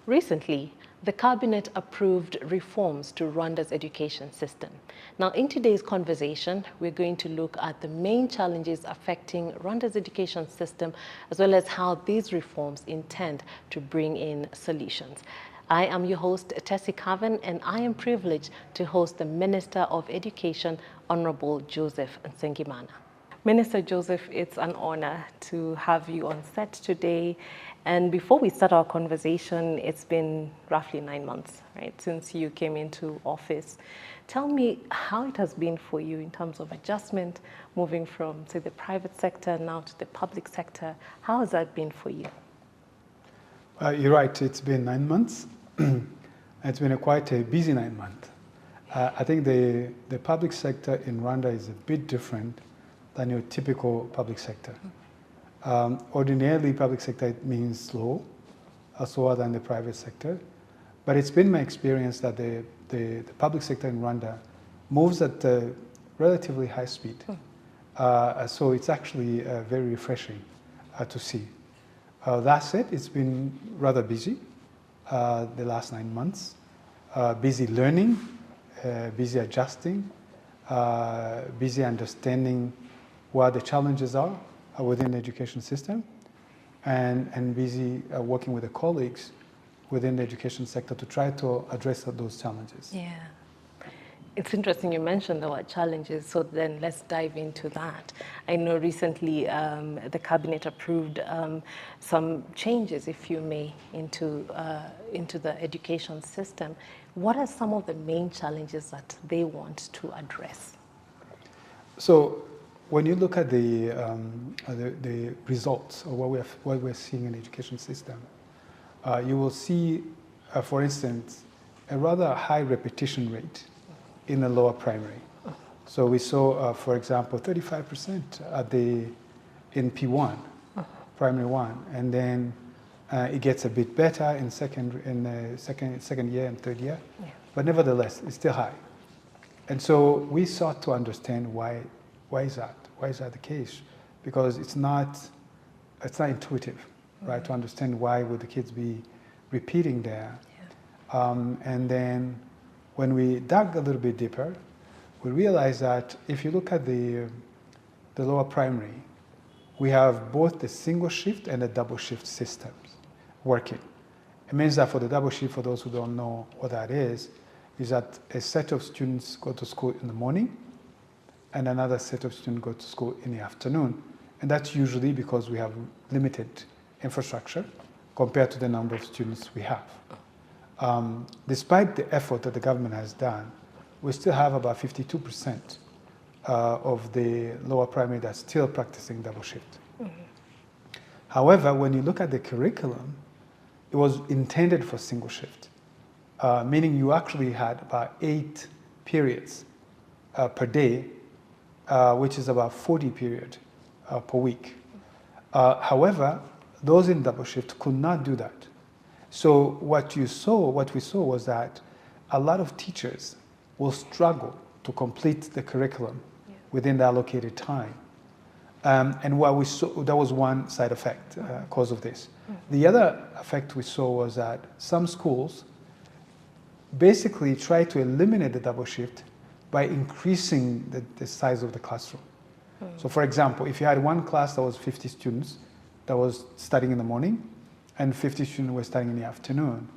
Recently, the cabinet approved reforms to Rwanda's education system. Now, in today's conversation, we're going to look at the main challenges affecting Rwanda's education system, as well as how these reforms intend to bring in solutions. I am your host, Tessie Cavan, and I am privileged to host the Minister of Education, Honorable Joseph Nsengimana. Minister Joseph, it's an honor to have you on set today. And before we start our conversation, it's been roughly 9 months, right, since you came into office. Tell me how it has been for you in terms of adjustment, moving from, say, the private sector now to the public sector. How has that been for you? You're right, it's been 9 months. It's been quite a busy 9 months. I think the public sector in Rwanda is a bit different than your typical public sector. Ordinarily, public sector means slower than the private sector. But it's been my experience that the public sector in Rwanda moves at a relatively high speed. So it's actually very refreshing to see. That said, it's been rather busy the last 9 months. Busy learning, busy adjusting, busy understanding what the challenges are within the education system, and busy working with the colleagues within the education sector to try to address those challenges. Yeah. It's interesting you mentioned the word challenges, so then let's dive into that. I know recently the cabinet approved some changes, if you may, into the education system. What are some of the main challenges that they want to address? So, when you look at the results of what we're seeing in the education system, you will see, for instance, a rather high repetition rate in the lower primary. So we saw, for example, 35% in P1, primary one, and then it gets a bit better in second year and third year, but nevertheless, it's still high. And so we sought to understand why is that? Why is that the case? Because it's not intuitive, right? To understand why would the kids be repeating there. And then when we dug a little bit deeper, we realized that if you look at the lower primary, we have both the single shift and the double shift systems working. It means that for the double shift, for those who don't know what that is that a set of students go to school in the morning, and another set of students go to school in the afternoon. And that's usually because we have limited infrastructure compared to the number of students we have. Despite the effort that the government has done, we still have about 52% of the lower primary that's still practicing double shift. However, when you look at the curriculum, it was intended for single shift, meaning you actually had about 8 periods per day, which is about 40 periods per week. However, those in double shift could not do that. So what we saw was that a lot of teachers will struggle to complete the curriculum within the allocated time. And what we saw, that was one side effect cause of this. The other effect we saw was that some schools basically try to eliminate the double shift by increasing the size of the classroom. So for example, if you had one class that was 50 students that was studying in the morning and 50 students were studying in the afternoon,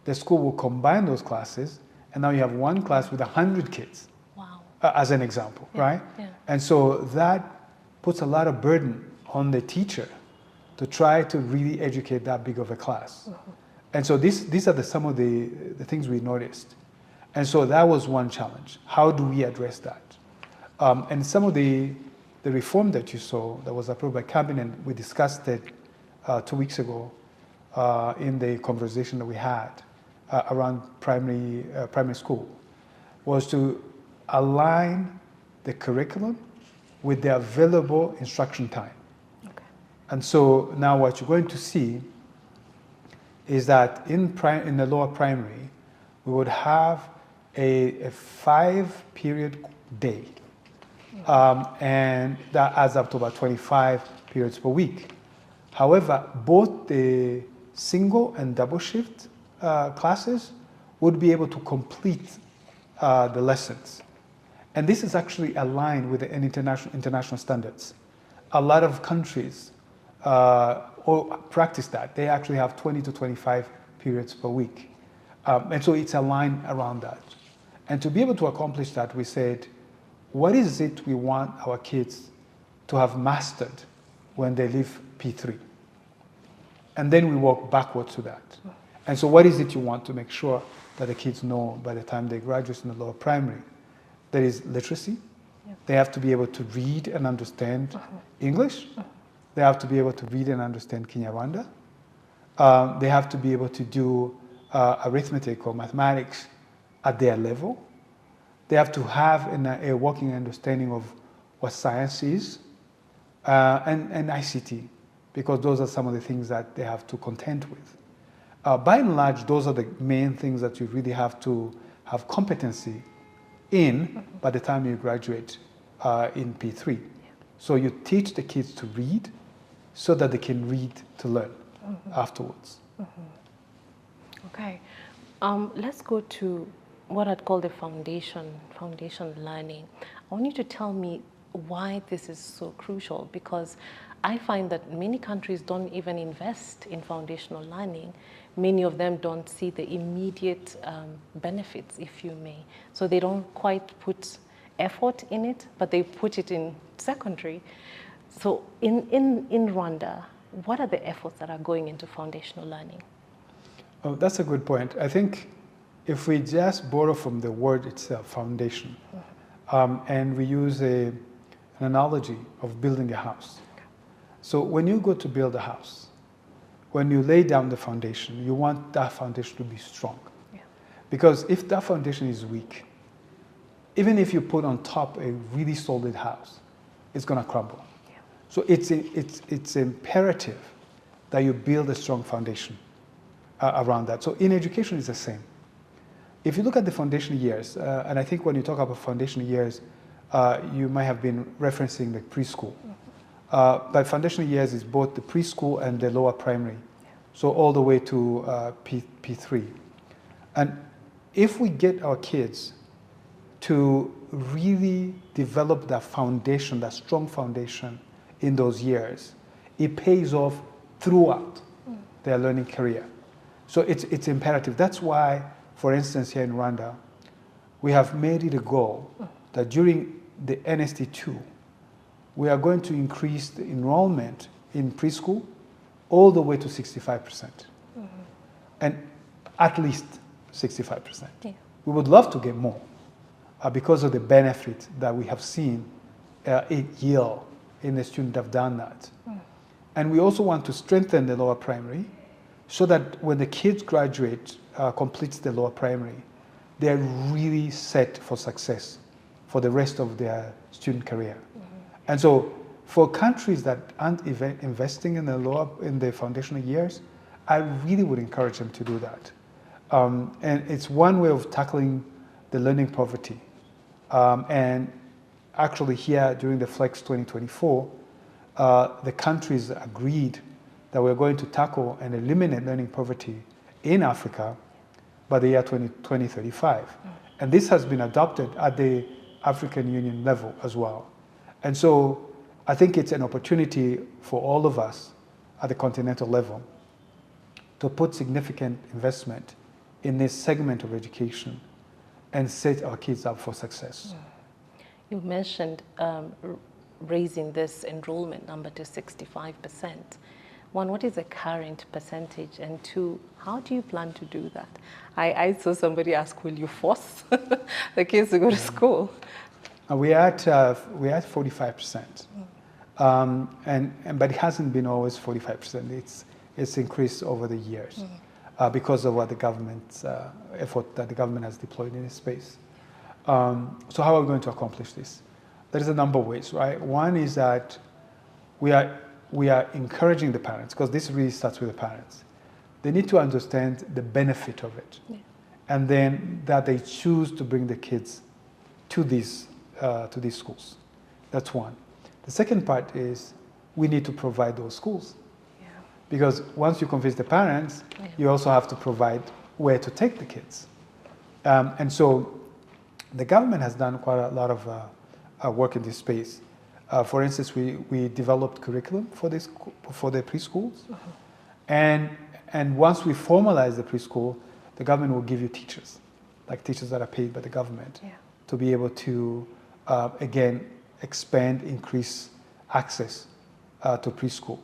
the school will combine those classes, and now you have one class with 100 kids. Wow. As an example, right? Yeah. And so that puts a lot of burden on the teacher to try to really educate that big of a class. And so these are some of the things we noticed. And so that was one challenge. How do we address that? And some of the reform that you saw that was approved by cabinet, we discussed it 2 weeks ago in the conversation that we had around primary school, was to align the curriculum with the available instruction time. Okay. And so now what you're going to see is that in the lower primary, we would have a 5-period day. And that adds up to about 25 periods per week. However, both the single and double shift classes would be able to complete the lessons. And this is actually aligned with the international standards. A lot of countries practice that. They actually have 20 to 25 periods per week. And so it's aligned around that. And to be able to accomplish that, we said, what is it we want our kids to have mastered when they leave P3? And then we work backwards to that. And so what is it you want to make sure that the kids know by the time they graduate in the lower primary? There is literacy. Yeah. They have to be able to read and understand English. They have to be able to read and understand Kinyarwanda. They have to be able to do arithmetic or mathematics at their level. They have to have a working understanding of what science is and ICT, because those are some of the things that they have to contend with. By and large, those are the main things that you really have to have competency in by the time you graduate in P3. Yeah. So you teach the kids to read so that they can read to learn afterwards. Okay. Let's go to what I'd call the foundation learning. I want you to tell me why this is so crucial, because I find that many countries don't even invest in foundational learning. Many of them don't see the immediate benefits, if you may. So they don't quite put effort in it, but they put it in secondary. So in Rwanda, what are the efforts that are going into foundational learning? Oh, that's a good point. I think if we just borrow from the word itself, foundation, and we use an analogy of building a house. So when you go to build a house, when you lay down the foundation, you want that foundation to be strong. Yeah. Because if that foundation is weak, even if you put on top a really solid house, it's going to crumble. Yeah. So it's imperative that you build a strong foundation around that. So in education, it's the same. If you look at the foundation years, and I think when you talk about foundation years, you might have been referencing the preschool. But foundational years is both the preschool and the lower primary, so all the way to P3. And if we get our kids to really develop that foundation, that strong foundation in those years, it pays off throughout their learning career. So it's imperative. That's why, for instance, here in Rwanda, we have made it a goal that during the NST2, we are going to increase the enrollment in preschool all the way to 65%. And at least 65%. Yeah. We would love to get more because of the benefit that we have seen it yield in the students that have done that. And we also want to strengthen the lower primary so that when the kids graduate, complete the lower primary, they're really set for success for the rest of their student career. And so for countries that aren't investing in the foundational years, I really would encourage them to do that. And it's one way of tackling the learning poverty. And actually here during the Flex 2024, the countries agreed that we're going to tackle and eliminate learning poverty in Africa by the year 2035. And this has been adopted at the African Union level as well. And so I think it's an opportunity for all of us at the continental level to put significant investment in this segment of education and set our kids up for success. You mentioned raising this enrollment number to 65%. One, what is the current percentage? And two, how do you plan to do that? I saw somebody ask, will you force the kids to go to school? We're at 45%, but it hasn't been always 45%. It's increased over the years because of what the government's effort that the government has deployed in this space. So how are we going to accomplish this? There is a number of ways, right? One is that we are encouraging the parents, because this really starts with the parents. They need to understand the benefit of it, and then that they choose to bring the kids to these schools. That's one. The second part is we need to provide those schools. Yeah. Because once you convince the parents, you also have to provide where to take the kids. And so the government has done quite a lot of work in this space. For instance, we developed curriculum for the preschools. And once we formalize the preschool, the government will give you teachers, like teachers that are paid by the government, to be able to, again, expand, increase access to preschool.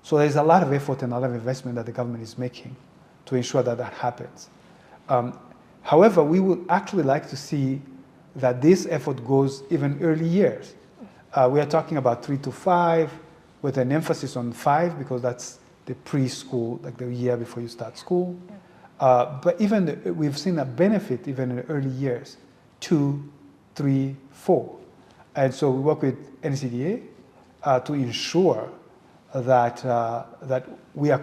So there's a lot of effort and a lot of investment that the government is making to ensure that that happens. However, we would actually like to see that this effort goes even early years. We are talking about 3 to 5 with an emphasis on 5 because that's the preschool, like the year before you start school. But even we've seen a benefit even in the early years, 2, 3, 4. And so we work with NCDA to ensure that that we are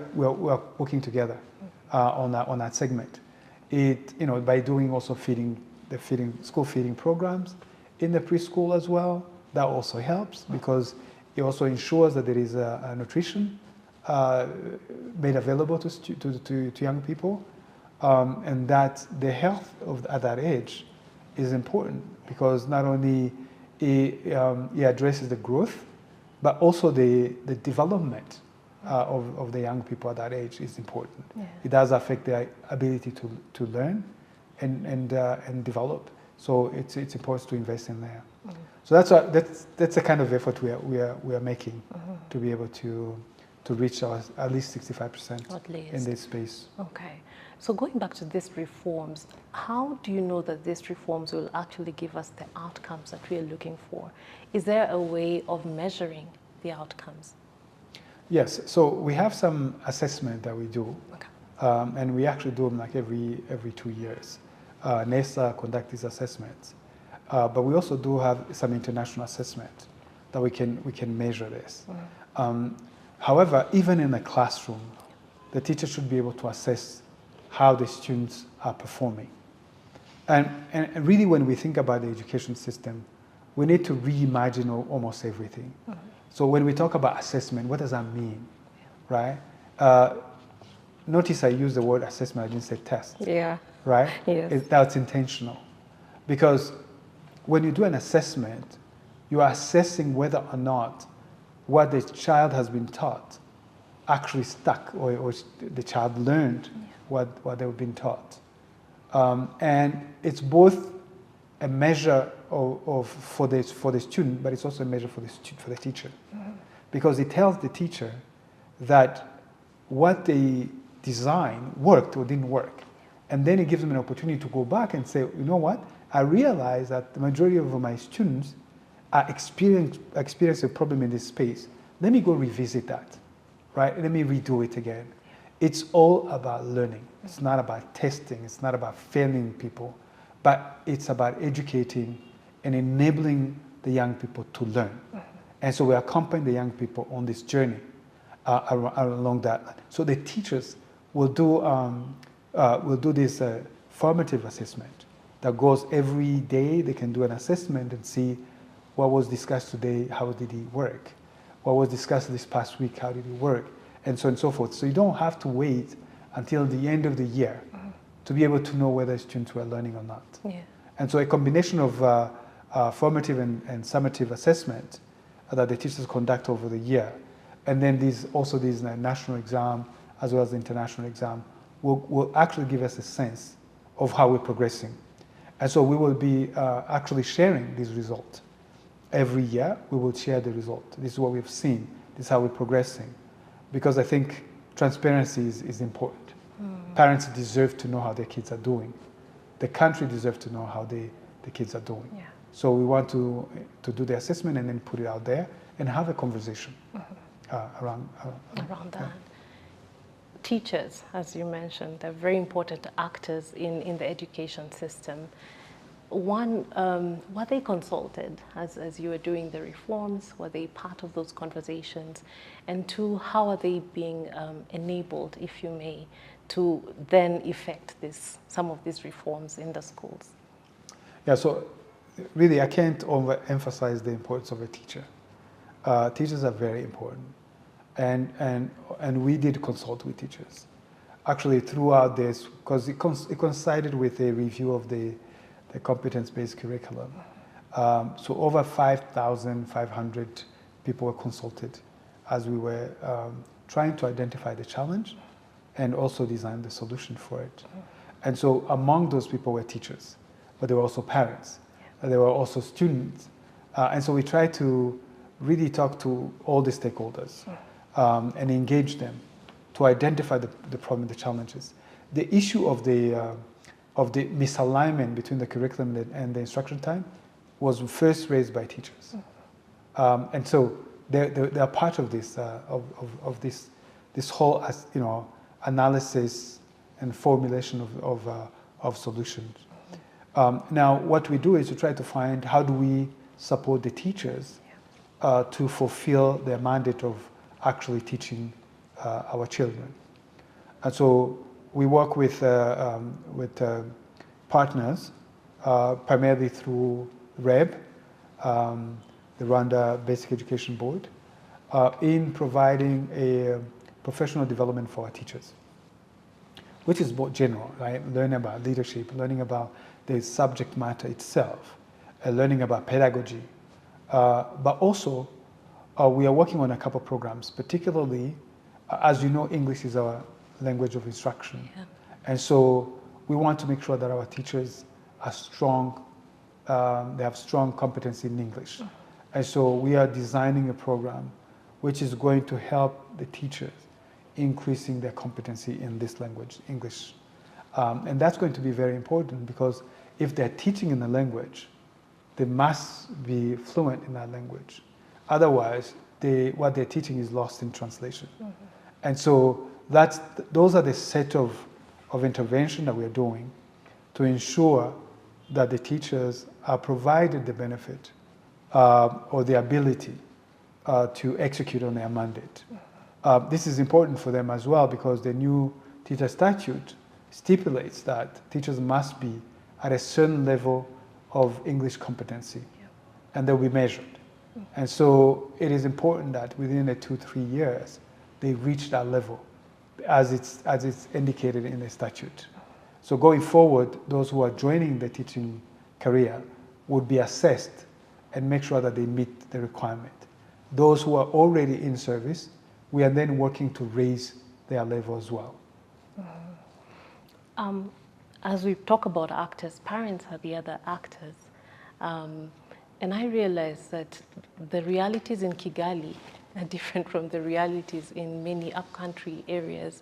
working together on that segment. By doing also school feeding programs in the preschool as well. That also helps because it also ensures that there is a nutrition made available to young people, and that the health at that age is important because not only it addresses the growth, but also the development of the young people at that age is important. Yeah. It does affect their ability to learn and develop. So it's important to invest in there. Mm-hmm. So that's the kind of effort we are making to be able to reach at least 65% in this space. Okay. So going back to these reforms, how do you know that these reforms will actually give us the outcomes that we are looking for? Is there a way of measuring the outcomes? Yes. So we have some assessment that we do, and we actually do them like every 2 years. NESA conducts these assessments, but we also do have some international assessment that we can measure this. However, even in the classroom, the teacher should be able to assess how the students are performing. And really, when we think about the education system, we need to reimagine almost everything. So when we talk about assessment, what does that mean, right? Notice I used the word assessment, I didn't say test. Yeah. Right? Yes. That's intentional. Because when you do an assessment, you are assessing whether or not what the child has been taught actually stuck or the child learned what they've been taught. And it's both a measure for the student, but it's also a measure for the teacher. Because it tells the teacher that what they designed worked or didn't work. And then it gives them an opportunity to go back and say, you know what, I realize that the majority of my students are experiencing a problem in this space. Let me go revisit that, right? Let me redo it again. It's all about learning. It's not about testing. It's not about failing people, but it's about educating and enabling the young people to learn. And so we accompany the young people on this journey along that. So the teachers will do this formative assessment that goes every day. They can do an assessment and see what was discussed today, how did it work? What was discussed this past week, how did it work? And so on and so forth. So you don't have to wait until the end of the year to be able to know whether students were learning or not. Yeah. And so a combination of formative and summative assessment that the teachers conduct over the year, and then these national exam as well as the international exam will actually give us a sense of how we're progressing. And so we will be actually sharing these results. Every year we will share the result. This is what we've seen. This is how we're progressing. Because I think transparency is important. Parents deserve to know how their kids are doing. The country deserves to know how the kids are doing. Yeah. So we want to do the assessment and then put it out there and have a conversation around that. Teachers, as you mentioned, they're very important actors in the education system. One, were they consulted as you were doing the reforms? Were they part of those conversations? And two, how are they being enabled, if you may, to then effect some of these reforms in the schools? Yeah, so really I can't overemphasize the importance of a teacher. Teachers are very important. And we did consult with teachers. actually throughout this, because it coincided with a review of the competence-based curriculum. So over 5,500 people were consulted as we were trying to identify the challenge and also design the solution for it. And so among those people were teachers, but there were also parents, there were also students. And so we tried to really talk to all the stakeholders and engage them to identify the problem, the challenges. The issue of the misalignment between the curriculum and the instruction time was first raised by teachers. And so they are part of this, of this whole, analysis and formulation of solutions. Now, what we do is to try to find how do we support the teachers to fulfill their mandate of actually teaching our children. And so we work with partners, primarily through REB, the Rwanda Basic Education Board, in providing a professional development for our teachers, which is more general, right? Learning about leadership, learning about the subject matter itself, learning about pedagogy. But also, we are working on a couple of programs, particularly, as you know, English is our language of instruction. Yeah. And so we want to make sure that our teachers are strong, they have strong competency in English. And so we are designing a program which is going to help the teachers increasing their competency in this language, English. And that's going to be very important because if they're teaching in the language, they must be fluent in that language. Otherwise, what they're teaching is lost in translation. Mm-hmm. And so those are the set of intervention that we're doing to ensure that the teachers are provided the benefit or the ability to execute on their mandate. This is important for them as well because the new teacher statute stipulates that teachers must be at a certain level of English competency, and they'll be measured. And so it is important that within the 2-3 years, they reach that level as it's indicated in the statute. So going forward, those who are joining the teaching career would be assessed and make sure that they meet the requirement. Those who are already in service, we are then working to raise their level as well. As we talk about actors, parents are the other actors. And I realize that the realities in Kigali are different from the realities in many upcountry areas.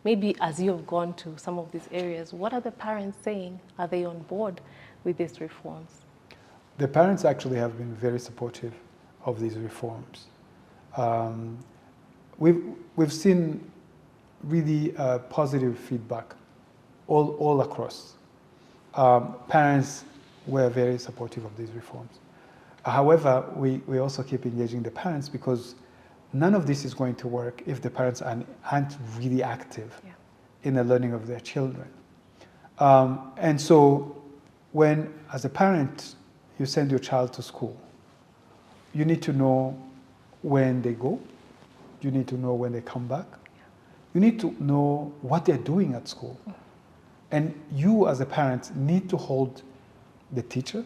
Maybe as you have gone to some of these areas, what are the parents saying? Are they on board with these reforms? The parents actually have been very supportive of these reforms. We've seen really positive feedback all across. Parents were very supportive of these reforms. However, we also keep engaging the parents because none of this is going to work if the parents aren't really active in the learning of their children. And so when, as a parent, you send your child to school, you need to know when they go, you need to know when they come back, you need to know what they're doing at school. And you, as a parent, need to hold the teacher,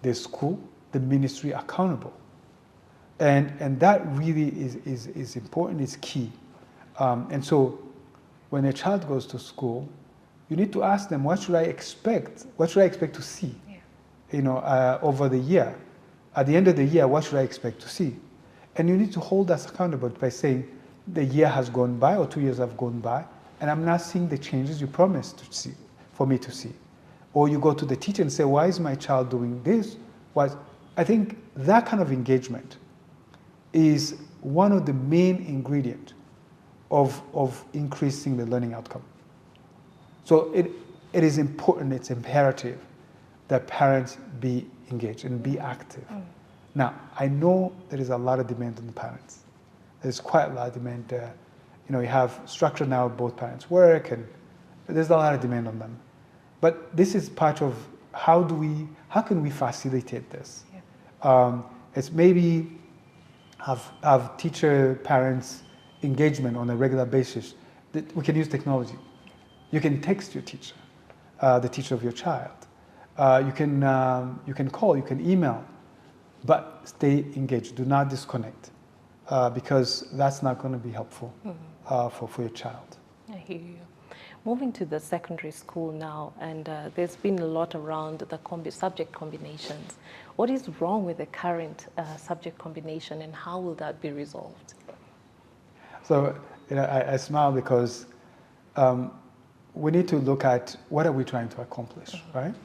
the school, the ministry accountable. And that really is important, is key. And so when a child goes to school, you need to ask them, what should I expect? What should I expect to see? Over the year. At the end of the year, what should I expect to see? And you need to hold us accountable by saying, the year has gone by or 2 years have gone by, and I'm not seeing the changes you promised to see, for me to see. Or you go to the teacher and say, why is my child doing this? I think that kind of engagement is one of the main ingredients of increasing the learning outcome. So it is important, it's imperative that parents be engaged and be active. Now, I know there is a lot of demand on the parents. There's quite a lot of demand. You have structure now, both parents work, and there's a lot of demand on them. But this is part of how can we facilitate this? It's maybe have teacher-parents engagement on a regular basis. We can use technology. You can text your teacher, the teacher of your child. You can call, you can email, but stay engaged. Do not disconnect, because that's not going to be helpful for your child. I hear you. Moving to the secondary school now, and there's been a lot around the subject combinations. What is wrong with the current subject combination, and how will that be resolved? So, I smile because we need to look at what are we trying to accomplish, right?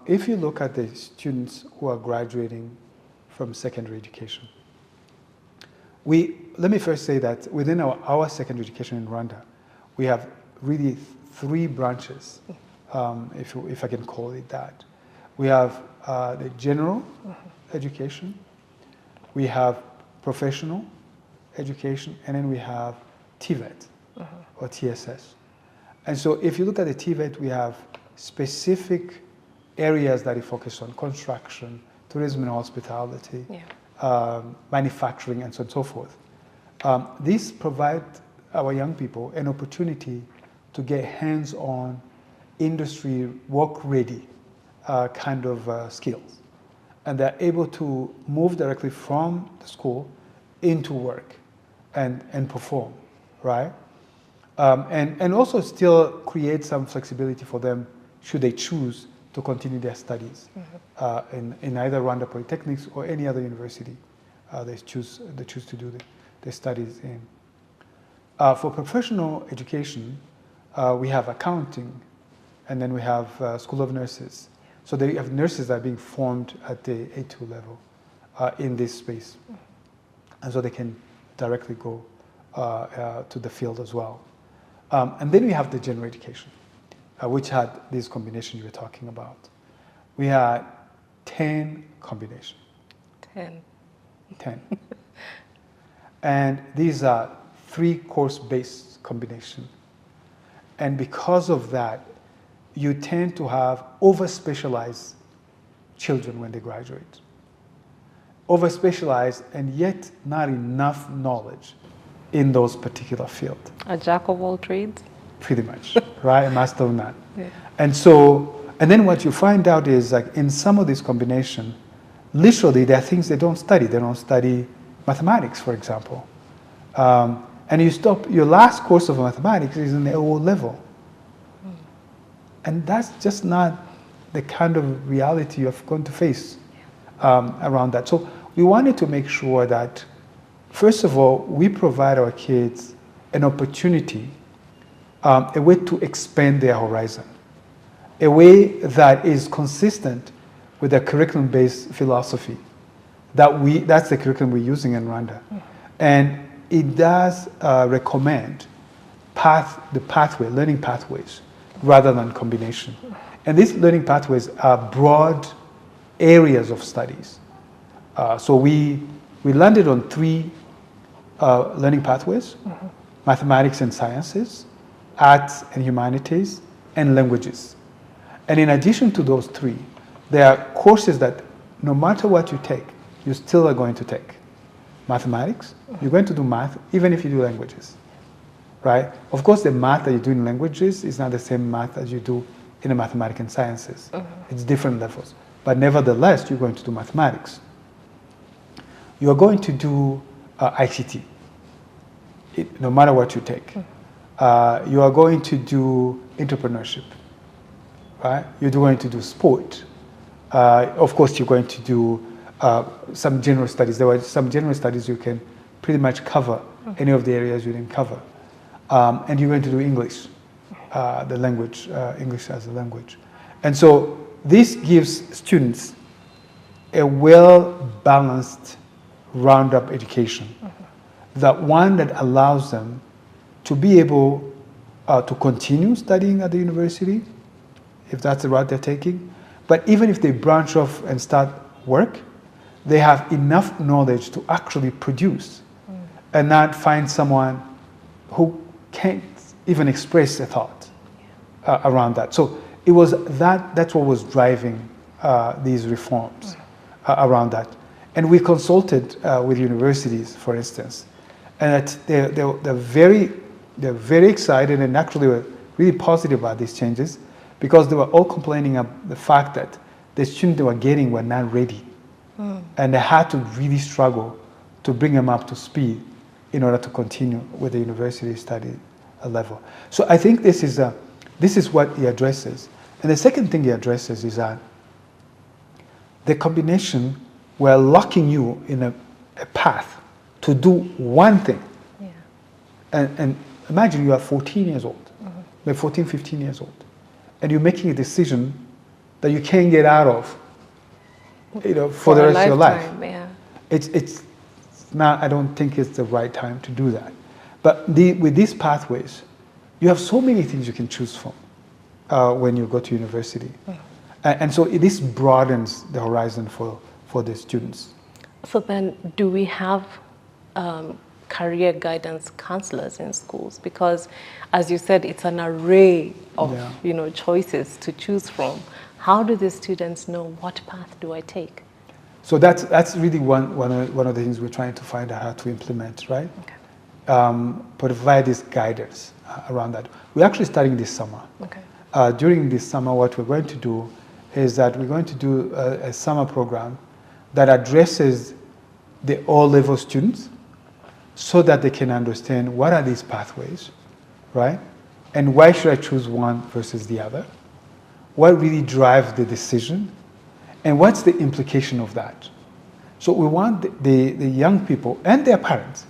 If you look at the students who are graduating from secondary education, let me first say that within our secondary education in Rwanda, we have really 3 branches, if I can call it that. We have the general education, we have professional education, and then we have TVET or TSS. And so if you look at the TVET, we have specific areas that we focus on: construction, tourism and hospitality, manufacturing, and so on and so forth. These provide our young people an opportunity to get hands-on, industry, work-ready kind of skills. And they're able to move directly from the school into work and perform, right? And also still create some flexibility for them should they choose to continue their studies in either Rwanda Polytechnics or any other university they choose to do their studies in. For professional education, we have accounting, and then we have School of Nurses. So they have nurses that are being formed at the A2 level in this space. And so they can directly go to the field as well. And then we have the general education, which had this combination you were talking about. We had 10 combinations. 10. And these are 3 course-based combinations. And because of that, you tend to have over-specialized children when they graduate. Over-specialized and yet not enough knowledge in those particular fields. A jack of all trades? Pretty much, right? A master of none. Yeah. And then what you find out is, like, in some of these combinations, literally there are things they don't study. They don't study mathematics, for example. And you stop, your last course of mathematics is in the O level. And that's just not the kind of reality you're going to face around that. So we wanted to make sure that, first of all, we provide our kids an opportunity, a way to expand their horizon, a way that is consistent with the curriculum-based philosophy. That's the curriculum we're using in Rwanda. And it does recommend learning pathways, rather than combination. And these learning pathways are broad areas of studies. So we landed on 3 learning pathways: mathematics and sciences, arts and humanities, and languages. And in addition to those 3, there are courses that no matter what you take, you still are going to take. Mathematics, you're going to do math even if you do languages, right? Of course, the math that you do in languages is not the same math as you do in the mathematics and sciences. It's different levels. But nevertheless, you're going to do mathematics. You're going to do ICT, no matter what you take. You are going to do entrepreneurship, right? You're going to do sport. Of course, you're going to do some general studies. There were some general studies you can pretty much cover any of the areas you didn't cover. And you're going to do English, the language, English as a language. And so this gives students a well-balanced, round-up education, that allows them to be able to continue studying at the university, if that's the route they're taking. But even if they branch off and start work, they have enough knowledge to actually produce and not find someone who can't even express a thought around that. So it was that's what was driving these reforms around that. And we consulted with universities, for instance, and they're very excited, and actually really positive about these changes because they were all complaining of the fact that the students they were getting were not ready. And they had to really struggle to bring them up to speed in order to continue with the university study level. So I think this is what he addresses. And the second thing he addresses is that the combination, we're locking you in a path to do one thing. Yeah. And imagine you are 14 years old, like 14, 15 years old, and you're making a decision that you can't get out of, for the rest of your life. Yeah. It's not, I don't think it's the right time to do that. But with these pathways, you have so many things you can choose from when you go to university. And so this broadens the horizon for the students. So then, do we have career guidance counselors in schools? Because, as you said, it's an array of choices to choose from. How do the students know what path do I take? So that's really one of the things we're trying to find out how to implement, right? Okay. Provide this guidance around that. We're actually starting this summer. Okay. During this summer, what we're going to do is that we're going to do a summer program that addresses the all-level students so that they can understand what are these pathways, right? And why should I choose one versus the other? What really drives the decision? And what's the implication of that? So we want the young people and their parents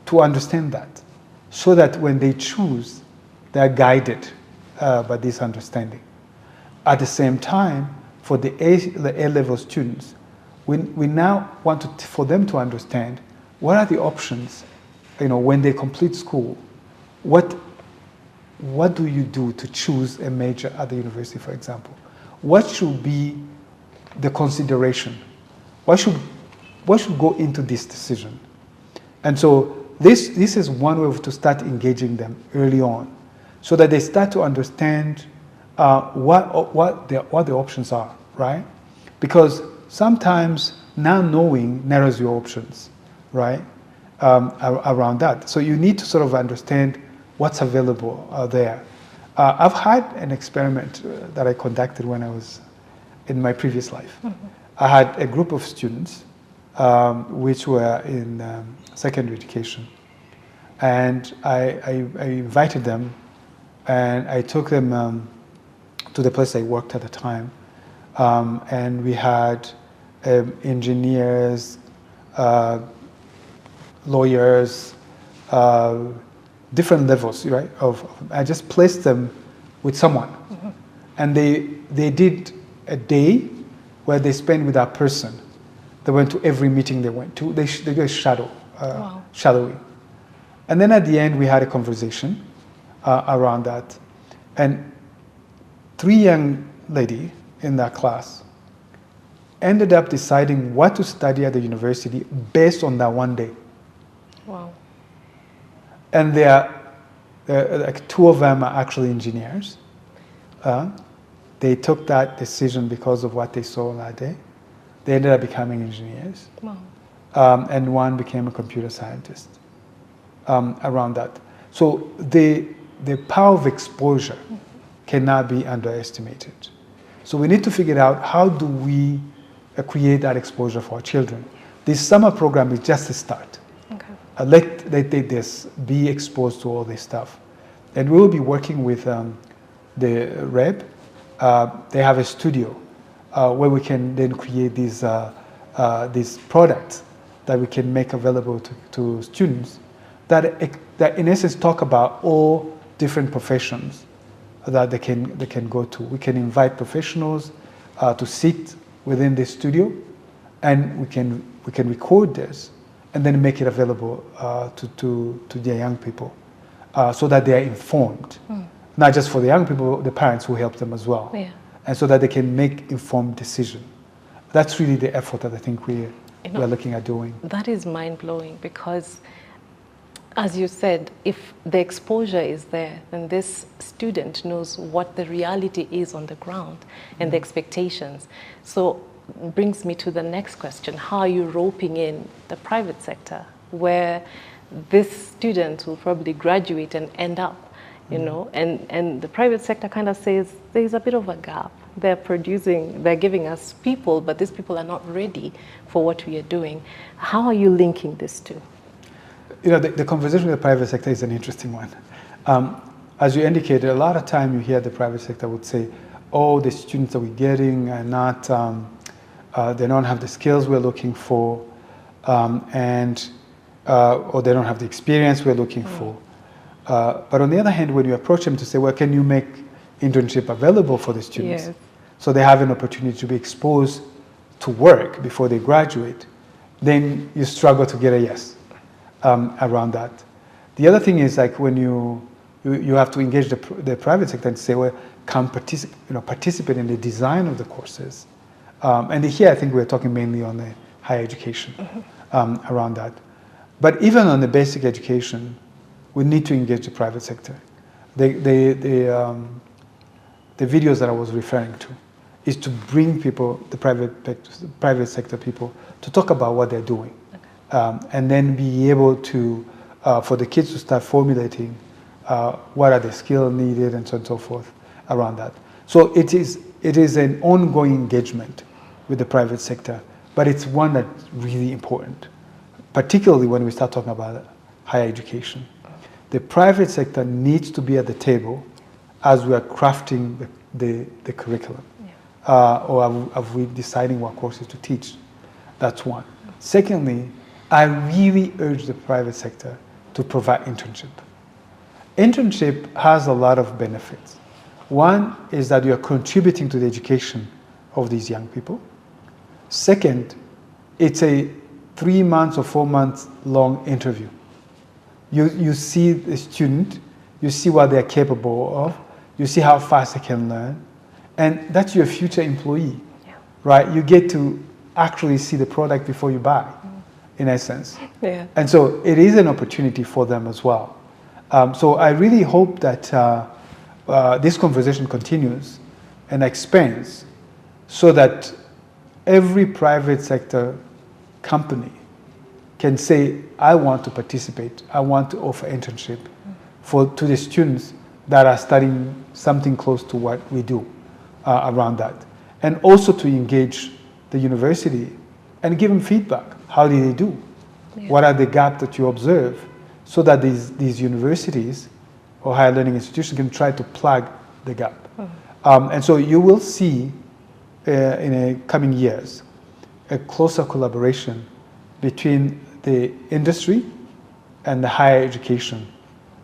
to understand that so that when they choose, they're guided by this understanding. At the same time, for the A-level students, we now want for them to understand what are the options, when they complete school, what do you do to choose a major at the university, for example? What should be the consideration? What should go into this decision? And so this is one way to start engaging them early on, so that they start to understand what the options are, right? Because sometimes now knowing narrows your options, right? Around that. So you need to sort of understand what's available there. I've had an experiment that I conducted when I was in my previous life. I had a group of students which were in secondary education. And I invited them and I took them to the place I worked at the time. And we had engineers, lawyers, different levels, right? I just placed them with someone. And they did a day where they spent with that person. They went to every meeting they went to. They did a shadowing. And then at the end, we had a conversation around that. And 3 young ladies in that class ended up deciding what to study at the university based on that one day. Wow. And like 2 of them are actually engineers. They took that decision because of what they saw that day. They ended up becoming engineers. Wow. And one became a computer scientist around that. So the power of exposure cannot be underestimated. So we need to figure out how do we create that exposure for our children. This summer program is just a start. Okay. Let this be exposed to all this stuff. And we will be working with the REB. They have a studio where we can then create these products that we can make available to students that in essence talk about all different professions that they can go to. We can invite professionals to sit within the studio, and we can record this and then make it available to their young people so that they are informed. Not just for the young people, the parents who help them as well. Yeah. And so that they can make informed decisions. That's really the effort that I think we're looking at doing. That is mind-blowing because, as you said, if the exposure is there, then this student knows what the reality is on the ground and the expectations. So it brings me to the next question. How are you roping in the private sector, where this student will probably graduate and end up you know, and the private sector kind of says there's a bit of a gap. They're giving us people, but these people are not ready for what we are doing. How are you linking this two? You know, the conversation with the private sector is an interesting one. As you indicated, a lot of time you hear the private sector would say, oh, the students that we're getting are not, they don't have the skills we're looking for, or they don't have the experience we're looking for. But on the other hand, when you approach them to say, well, can you make internship available for the students? Yes. So they have an opportunity to be exposed to work before they graduate, then you struggle to get a yes around that. The other thing is like when you have to engage the private sector and say, well, come participate in the design of the courses. And here I think we're talking mainly on the higher education around that. But even on the basic education, we need to engage the private sector. The videos that I was referring to is to bring people, the private sector people, to talk about what they're doing. Okay. And then be able to, for the kids to start formulating what are the skills needed and so on and so forth around that. So it is an ongoing engagement with the private sector, but it's one that's really important, particularly when we start talking about higher education. The private sector needs to be at the table as we are crafting the curriculum, or are we deciding what courses to teach. That's one. Secondly, I really urge the private sector to provide internship. Internship has a lot of benefits. One is that you are contributing to the education of these young people. Second, it's a 3 months or 4 months long interview. You see the student, you see what they're capable of, you see how fast they can learn, and that's your future employee, right? You get to actually see the product before you buy, in essence. Yeah. And so it is an opportunity for them as well. So I really hope that this conversation continues and expands so that every private sector company can say, I want to participate, I want to offer internship to the students that are studying something close to what we do around that. And also to engage the university and give them feedback. How did they do? Yeah. What are the gaps that you observe? So that these universities or higher learning institutions can try to plug the gap. And so you will see in the coming years a closer collaboration between the industry and the higher education,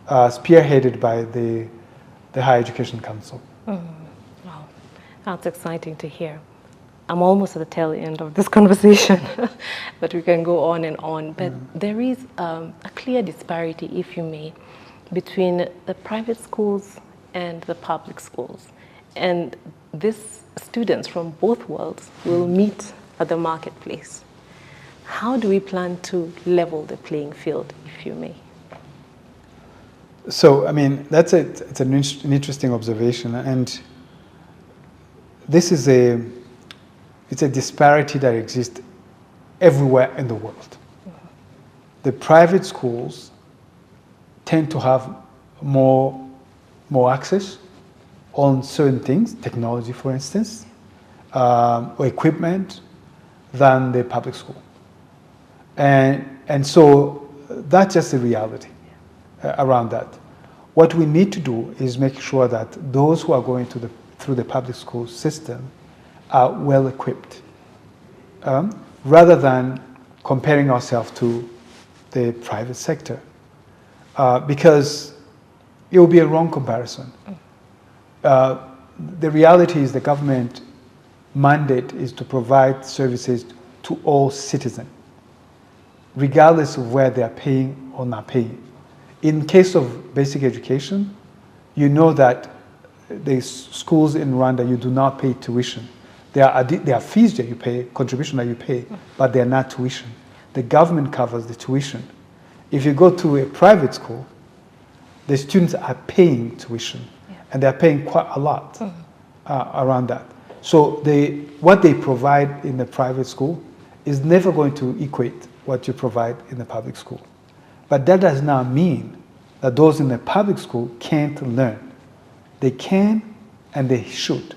spearheaded by the Higher Education Council. Wow, that's exciting to hear. I'm almost at the tail end of this conversation, but we can go on and on. But there is a clear disparity, if you may, between the private schools and the public schools. And these students from both worlds will meet at the marketplace. How do we plan to level the playing field, if you may? So, I mean, it's an interesting observation. And this is it's a disparity that exists everywhere in the world. The private schools tend to have more access on certain things, technology, for instance, or equipment, than the public school. And so that's just the reality around that. What we need to do is make sure that those who are going through the public school system are well equipped, rather than comparing ourselves to the private sector, because it will be a wrong comparison. The reality is the government mandate is to provide services to all citizens, regardless of where they are paying or not paying. In case of basic education, you know that the schools in Rwanda, you do not pay tuition. There are fees that you pay, contribution that you pay, but they are not tuition. The government covers the tuition. If you go to a private school, the students are paying tuition, and they're paying quite a lot around that. So what they provide in the private school is never going to equate what you provide in the public school. But that does not mean that those in the public school can't learn. They can and they should,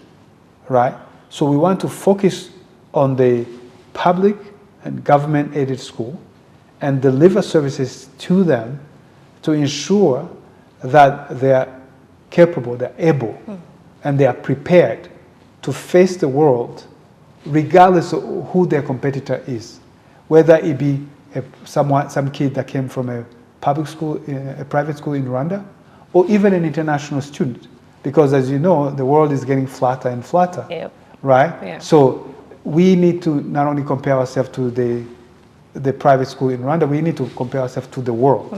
right? So we want to focus on the public and government-aided school and deliver services to them to ensure that they're capable, they're able, and they are prepared to face the world regardless of who their competitor is. Whether it be some kid that came from a public school, a private school in Rwanda, or even an international student. Because as you know, the world is getting flatter and flatter, right? Yeah. So we need to not only compare ourselves to the private school in Rwanda, we need to compare ourselves to the world.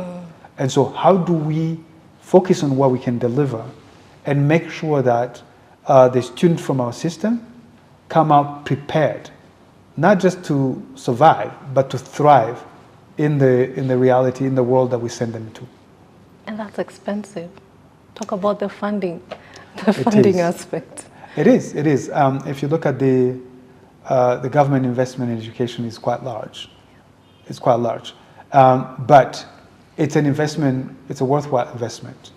And so how do we focus on what we can deliver and make sure that the students from our system come out prepared, not just to survive, but to thrive in the reality, in the world that we send them to. And that's expensive. Talk about the funding aspect. It is. If you look at the government investment in education is quite large. It's quite large. But it's an investment, it's a worthwhile investment.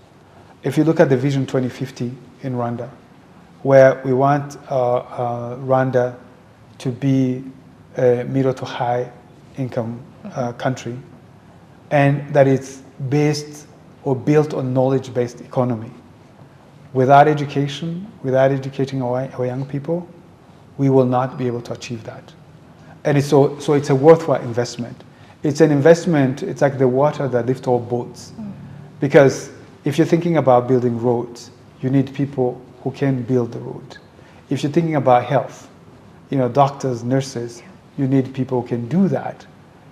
If you look at the Vision 2050 in Rwanda, where we want Rwanda to be a middle to high income country, and that it's based or built on knowledge-based economy. Without education, without educating our young people, we will not be able to achieve that. And so it's a worthwhile investment. It's an investment, it's like the water that lifts all boats. Because if you're thinking about building roads, you need people who can build the road. If you're thinking about health, doctors, nurses, you need people who can do that.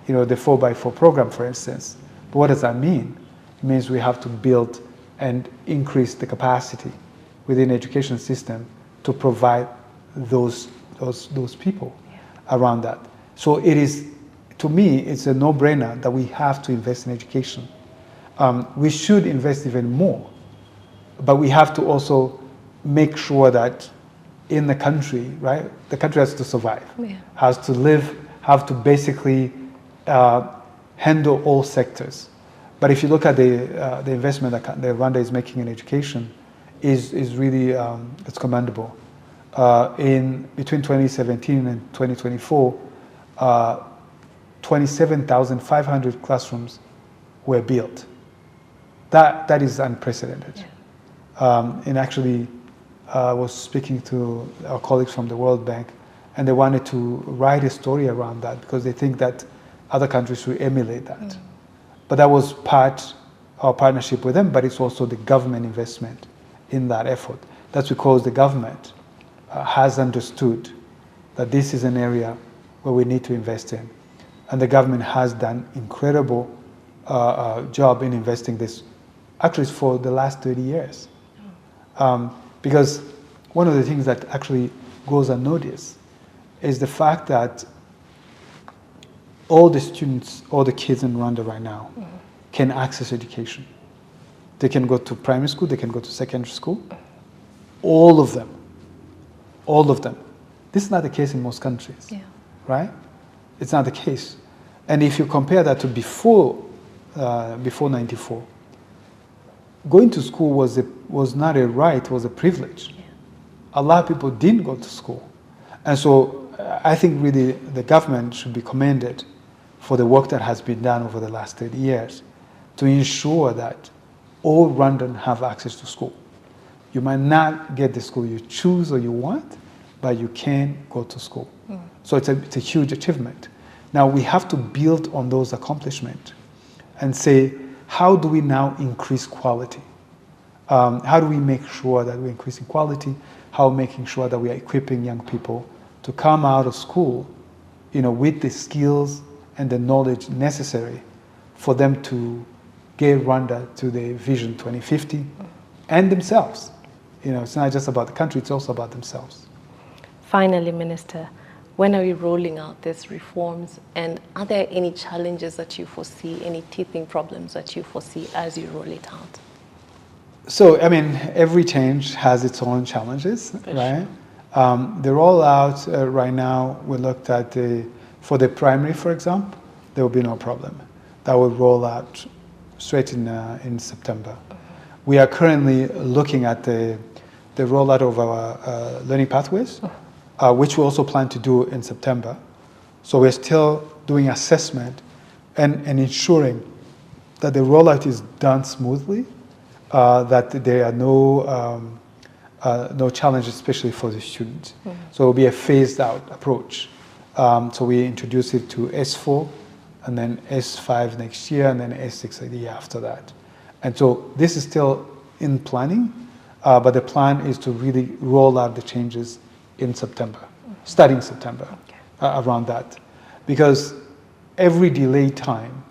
The 4x4 program, for instance. But what does that mean? It means we have to build and increase the capacity within the education system to provide those people around that. So it is, to me, it's a no-brainer that we have to invest in education. We should invest even more, but we have to also make sure that in the country, right, the country has to survive, has to live, have to basically handle all sectors. But if you look at the investment that Rwanda is making in education, is really it's commendable. Between 2017 and 2024, 27,500 classrooms were built. That is unprecedented. And actually, I was speaking to our colleagues from the World Bank, and they wanted to write a story around that because they think that other countries should emulate that. But that was our partnership with them, but it's also the government investment in that effort. That's because the government has understood that this is an area where we need to invest in. And the government has done incredible job in investing this, actually for the last 30 years. Because one of the things that actually goes unnoticed is the fact that all the students, all the kids in Rwanda right now can access education. They can go to primary school, they can go to secondary school. All of them. All of them. This is not the case in most countries, right? It's not the case. And if you compare that to before 94, going to school was not a right, it was a privilege. A lot of people didn't go to school. And so I think really the government should be commended for the work that has been done over the last 30 years to ensure that all Rwandans have access to school. You might not get the school you choose or you want, but you can go to school. So it's a huge achievement. Now we have to build on those accomplishments and say, how do we now increase quality? How do we make sure that we're increasing quality? How making sure that we are equipping young people to come out of school, with the skills and the knowledge necessary for them to get Rwanda to the Vision 2050 and themselves. It's not just about the country, it's also about themselves. Finally, Minister, when are we rolling out these reforms, and are there any challenges that you foresee, any teething problems that you foresee as you roll it out? So, every change has its own challenges, right? The rollout right now, we looked at for the primary, for example, there will be no problem. That will roll out straight in September. We are currently looking at the rollout of our learning pathways, which we also plan to do in September. So we're still doing assessment and ensuring that the rollout is done smoothly, that there are no challenges, especially for the students. So it will be a phased out approach. So we introduce it to S4, and then S5 next year, and then S6 the year after that. And so this is still in planning, but the plan is to really roll out the changes in September, starting September, around that. Because every delayed time,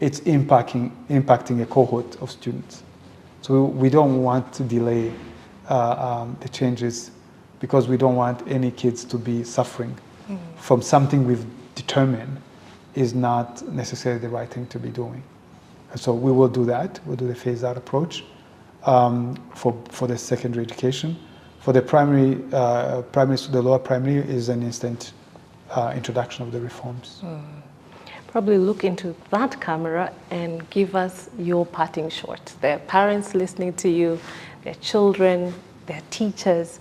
it's impacting a cohort of students. So we don't want to delay the changes because we don't want any kids to be suffering from something we've determined is not necessarily the right thing to be doing. And so we will do that. We'll do the phase-out approach for the secondary education. For the primary, the lower primary is an instant introduction of the reforms. Probably look into that camera and give us your parting shot. There are parents listening to you, their children, their teachers.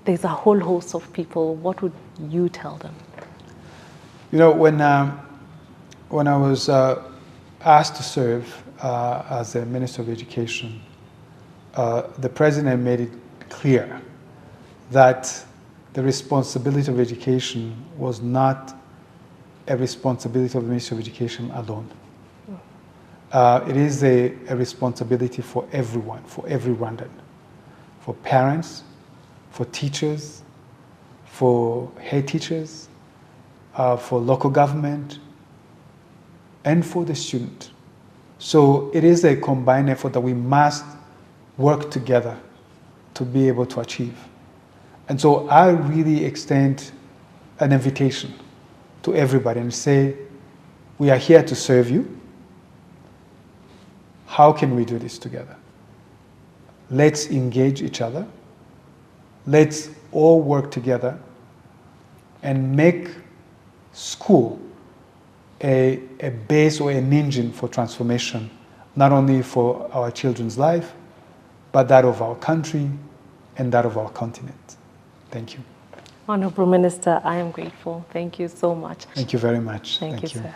There's a whole host of people. What would you tell them? You know, when I was asked to serve as the Minister of Education, the President made it clear that the responsibility of education was not a responsibility of the Ministry of Education alone. It is a responsibility for everyone, for every Rwandan, for parents, for teachers, for head teachers, for local government, and for the student. So it is a combined effort that we must work together to be able to achieve. And so I really extend an invitation to everybody and say, we are here to serve you. How can we do this together? Let's engage each other. Let's all work together and make school a base or an engine for transformation, not only for our children's life, but that of our country and that of our continent. Thank you. Honorable Minister, I am grateful. Thank you so much. Thank you very much. Thank you, sir.